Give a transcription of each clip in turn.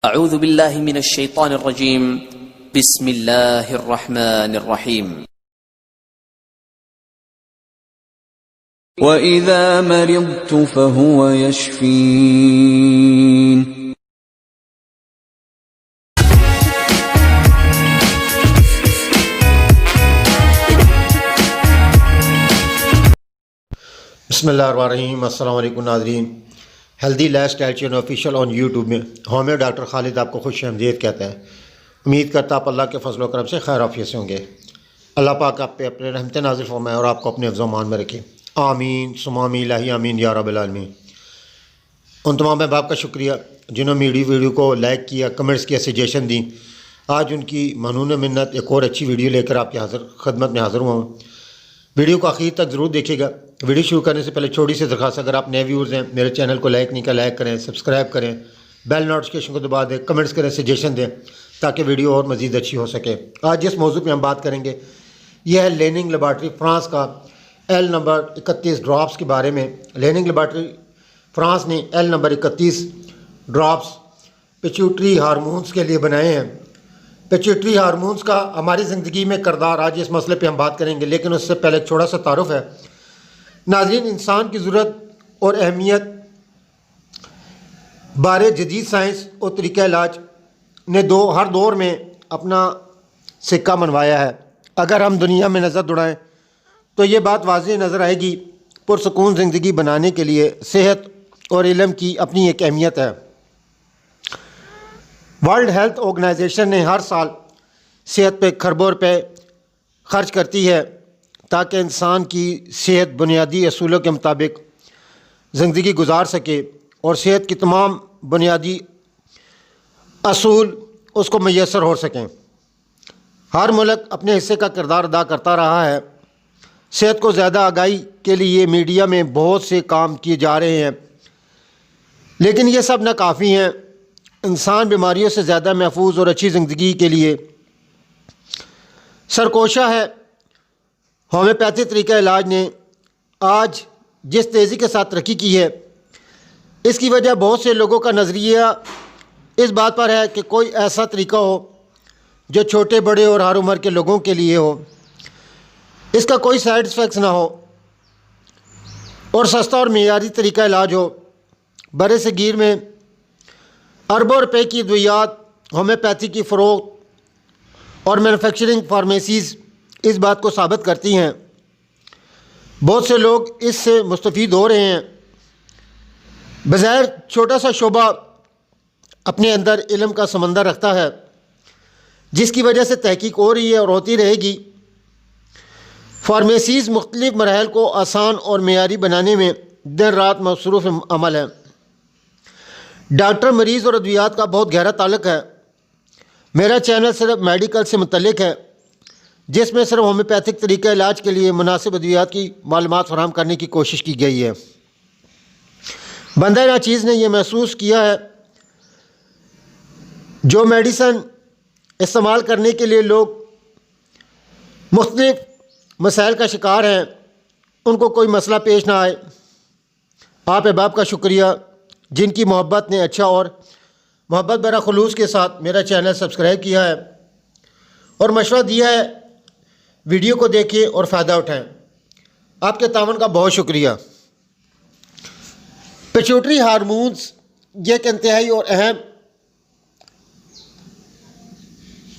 اعوذ باللہ من الشیطان الرجیم بسم اللہ الرحمن الرحیم وَإِذَا مَرِضْتُ فَهُوَ يَشْفِينِ بسم اللہ الرحمن الرحیم۔ السلام علیکم ناظرین، healthy life style channel official on YouTube میں ہومیو ڈاکٹر خالد آپ کو خوش آمدید کہتا ہے۔ امید کرتا آپ اللہ کے فضل و کرم سے خیر عافیت سے ہوں گے۔ اللہ پاک آپ پہ اپنے رحمت نازل فرمائے اور آپ کو اپنے حفظ و امان میں رکھے، آمین ثم آمین الہی آمین یا رب العالمین۔ ان تمام احباب کا شکریہ جنہوں نے میری ویڈیو کو لائک کیا، کمنٹس کیا، سجیشن دیں۔ آج ان کی ممنون منت ایک اور اچھی ویڈیو لے کر آپ کی خدمت میں حاضر ہوا ہوں۔ ویڈیو کو آخر تک ضرور دیکھیے گا۔ ویڈیو شروع کرنے سے پہلے چھوٹی سی درخواست، اگر آپ نئے ویورز ہیں میرے چینل کو لائک نہیں کیا لائک کریں، سبسکرائب کریں، بیل نوٹیفکیشن کو دبا دیں، کمنٹس کریں، سجیشن دیں تاکہ ویڈیو اور مزید اچھی ہو سکے۔ آج جس موضوع پہ ہم بات کریں گے یہ ہے لیننگ لیبارٹری فرانس کا ایل نمبر 31 ڈراپس کے بارے میں۔ لیننگ لیبارٹری فرانس نے ایل نمبر 31 ڈراپس پیچوٹری ہارمونز کے لیے بنائے ہیں۔ پیچوٹری ہارمونز کا ہماری زندگی میں کردار، آج اس مسئلے پہ ہم بات کریں گے، لیکن اس سے پہلے ایک چھوٹا سا تعارف ہے۔ ناظرین، انسان کی ضرورت اور اہمیت بارے جدید سائنس اور طریقہ علاج نے ہر دور میں اپنا سکہ منوایا ہے۔ اگر ہم دنیا میں نظر دوڑائیں تو یہ بات واضح نظر آئے گی، پرسکون زندگی بنانے کے لیے صحت اور علم کی اپنی ایک اہمیت ہے۔ ورلڈ ہیلتھ آرگنائزیشن نے ہر سال صحت پہ کھربوں روپے خرچ کرتی ہے تاکہ انسان کی صحت بنیادی اصولوں کے مطابق زندگی گزار سکے اور صحت کی تمام بنیادی اصول اس کو میسر ہو سکیں۔ ہر ملک اپنے حصے کا کردار ادا کرتا رہا ہے۔ صحت کو زیادہ آگاہی کے لیے میڈیا میں بہت سے کام کیے جا رہے ہیں، لیکن یہ سب ناکافی ہیں۔ انسان بیماریوں سے زیادہ محفوظ اور اچھی زندگی کے لیے سرکوشاں ہے۔ ہومیوپیتھی طریقہ علاج نے آج جس تیزی کے ساتھ ترقی کی ہے، اس کی وجہ بہت سے لوگوں کا نظریہ اس بات پر ہے کہ کوئی ایسا طریقہ ہو جو چھوٹے بڑے اور ہر عمر کے لوگوں کے لیے ہو، اس کا کوئی سائیڈ ایفیکٹس نہ ہو اور سستا اور معیاری طریقہ علاج ہو۔ برِ صغیر میں اربوں روپے کی ادویات، ہومیوپیتھی کی فروخت اور مینوفیکچرنگ فارمیسیز اس بات کو ثابت کرتی ہیں۔ بہت سے لوگ اس سے مستفید ہو رہے ہیں۔ بظاہر چھوٹا سا شعبہ اپنے اندر علم کا سمندر رکھتا ہے، جس کی وجہ سے تحقیق ہو رہی ہے اور ہوتی رہے گی۔ فارمیسیز مختلف مراحل کو آسان اور معیاری بنانے میں دن رات مصروف عمل ہے۔ ڈاکٹر، مریض اور ادویات کا بہت گہرا تعلق ہے۔ میرا چینل صرف میڈیکل سے متعلق ہے، جس میں صرف ہومیوپیتھک طریقہ علاج کے لیے مناسب ادویات کی معلومات فراہم کرنے کی کوشش کی گئی ہے۔ بندہ ناچیز نے یہ محسوس کیا ہے جو میڈیسن استعمال کرنے کے لیے لوگ مختلف مسائل کا شکار ہیں، ان کو کوئی مسئلہ پیش نہ آئے۔ آپ احباب کا شکریہ جن کی محبت نے اچھا اور محبت برا خلوص کے ساتھ میرا چینل سبسکرائب کیا ہے اور مشورہ دیا ہے ویڈیو کو دیکھیں اور فائدہ اٹھائیں۔ آپ کے تعاون کا بہت شکریہ۔ پیچوٹری ہارمونز یہ ایک انتہائی اور اہم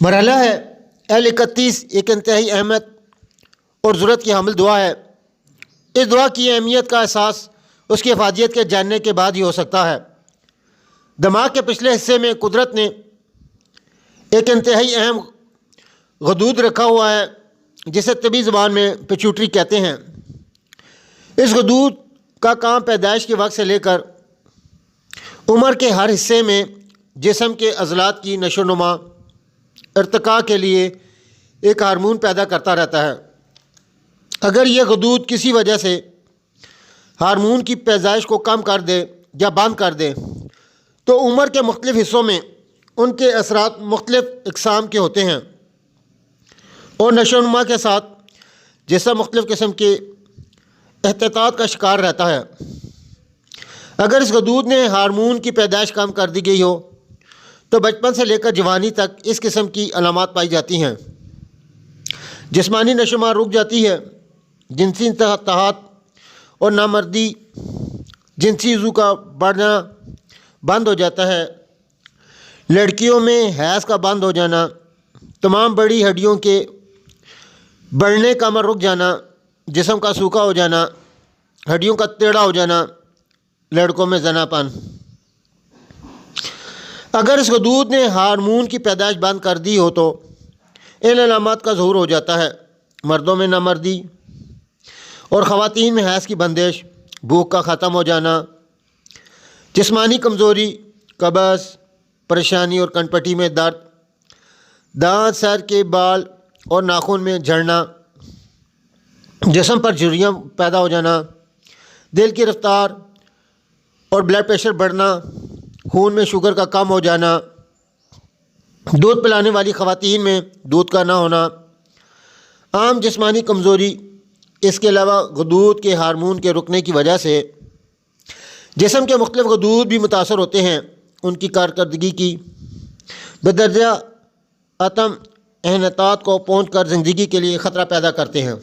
مرحلہ ہے۔ ایل 31 ایک انتہائی اہمیت اور ضرورت کی حامل دعا ہے۔ اس دعا کی اہمیت کا احساس اس کی افادیت کے جاننے کے بعد ہی ہو سکتا ہے۔ دماغ کے پچھلے حصے میں قدرت نے ایک انتہائی اہم غدود رکھا ہوا ہے جسے طبی زبان میں پیچوٹری کہتے ہیں۔ اس غدود کا کام پیدائش کے وقت سے لے کر عمر کے ہر حصے میں جسم کے عضلات کی نشو و نما ارتقاء کے لیے ایک ہارمون پیدا کرتا رہتا ہے۔ اگر یہ غدود کسی وجہ سے ہارمون کی پیدائش کو کم کر دے یا بند کر دے تو عمر کے مختلف حصوں میں ان کے اثرات مختلف اقسام کے ہوتے ہیں اور نشو و نما کے ساتھ جسم مختلف قسم کے احتیاط کا شکار رہتا ہے۔ اگر اس غدود نے ہارمون کی پیدائش کم کر دی گئی ہو تو بچپن سے لے کر جوانی تک اس قسم کی علامات پائی جاتی ہیں۔ جسمانی نشوونما رک جاتی ہے، جنسی انتہاط اور نامردی، جنسی عضو کا بڑھنا بند ہو جاتا ہے، لڑکیوں میں حیض کا بند ہو جانا، تمام بڑی ہڈیوں کے بڑھنے کا عمل رک جانا، جسم کا سوکھا ہو جانا، ہڈیوں کا ٹیڑھا ہو جانا، لڑکوں میں زنا پن۔ اگر اس غدود نے ہارمون کی پیدائش بند کر دی ہو تو ان علامات کا ظہور ہو جاتا ہے۔ مردوں میں نامردی اور خواتین میں حیض کی بندش، بھوک کا ختم ہو جانا، جسمانی کمزوری، قبض، پریشانی اور کنپٹی میں درد، دانت، سر کے بال اور ناخن میں جھڑنا، جسم پر جھریاں پیدا ہو جانا، دل کی رفتار اور بلڈ پریشر بڑھنا، خون میں شوگر کا کم ہو جانا، دودھ پلانے والی خواتین میں دودھ کا نہ ہونا، عام جسمانی کمزوری۔ اس کے علاوہ غدود کے ہارمون کے رکنے کی وجہ سے جسم کے مختلف غدود بھی متاثر ہوتے ہیں، ان کی کارکردگی کی بدرجہ عدم انعطاف کو پہنچ کر زندگی کے لیے خطرہ پیدا کرتے ہیں۔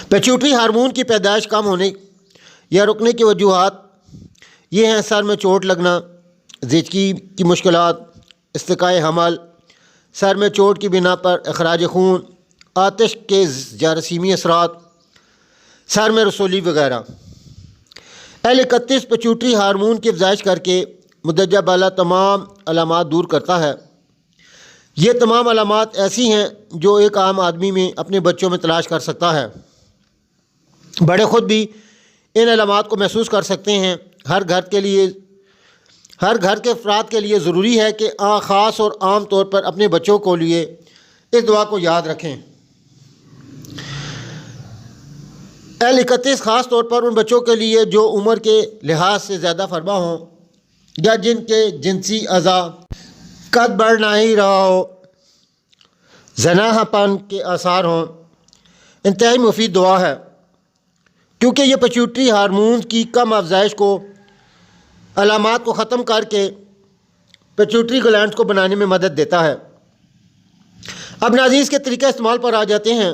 پیچوٹری ہارمون کی پیدائش کم ہونے یا رکنے کی وجوہات یہ ہیں: سر میں چوٹ لگنا، زچگی کی مشکلات، استقاء حمل، سر میں چوٹ کی بنا پر اخراج خون، آتش کے جراثیمی اثرات، سر میں رسولی وغیرہ۔ L31 پیچوٹری ہارمون کی افزائش کر کے مدرجہ بالا تمام علامات دور کرتا ہے۔ یہ تمام علامات ایسی ہیں جو ایک عام آدمی میں اپنے بچوں میں تلاش کر سکتا ہے۔ بڑے خود بھی ان علامات کو محسوس کر سکتے ہیں۔ ہر گھر کے افراد کے لیے ضروری ہے کہ خاص اور عام طور پر اپنے بچوں کو لیے اس دعا کو یاد رکھیں۔ L31 خاص طور پر ان بچوں کے لیے جو عمر کے لحاظ سے زیادہ فربا ہوں یا جن کے جنسی اعضاء قد بڑھ نہ ہی رہا ہو، زناح پن کے آثار ہوں۔ انتہائی مفید دعا ہے کیونکہ یہ پیچوٹری ہارمون کی کم افزائش کو، علامات کو ختم کر کے پیچوٹری گلینڈز کو بنانے میں مدد دیتا ہے۔ اب ناظرین اس کے طریقہ استعمال پر آ جاتے ہیں۔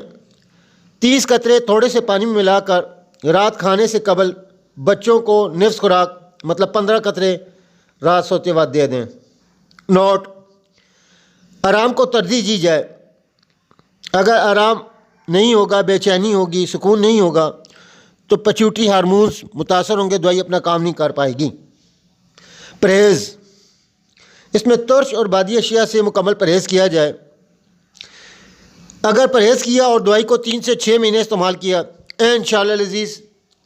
30 قطرے تھوڑے سے پانی میں ملا کر رات کھانے سے قبل بچوں کو نصف خوراک مطلب 15 قطرے رات سوتے وقت دے دیں۔ نوٹ: آرام کو ترجیح دی جائے۔ اگر آرام نہیں ہوگا، بے چینی ہوگی، سکون نہیں ہوگا تو پیچوٹری ہارمونز متاثر ہوں گے، دوائی اپنا کام نہیں کر پائے گی۔ پرہیز: اس میں ترش اور بادی اشیاء سے مکمل پرہیز کیا جائے۔ اگر پرہیز کیا اور دوائی کو 3 سے 6 مہینے استعمال کیا، انشاءاللہ العزیز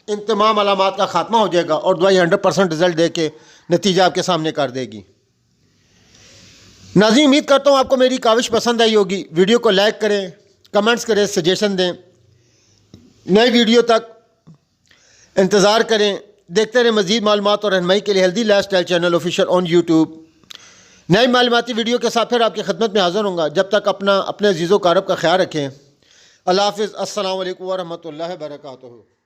ان تمام علامات کا خاتمہ ہو جائے گا اور دوائی 100% رزلٹ دے کے نتیجہ آپ کے سامنے کر دے گی۔ ناظرین امید کرتا ہوں آپ کو میری کاوش پسند آئی ہوگی۔ ویڈیو کو لائک کریں، کمنٹس کریں، سجیشن دیں۔ نئی ویڈیو تک انتظار کریں۔ دیکھتے رہیں مزید معلومات اور رہنمائی کے لیے healthy life style channel official on YouTube. نئی معلوماتی ویڈیو کے ساتھ پھر آپ کی خدمت میں حاضر ہوں گا۔ جب تک اپنے عزیز و اقارب کا خیال رکھیں۔ اللہ حافظ۔ السلام علیکم ورحمۃ اللہ وبرکاتہ۔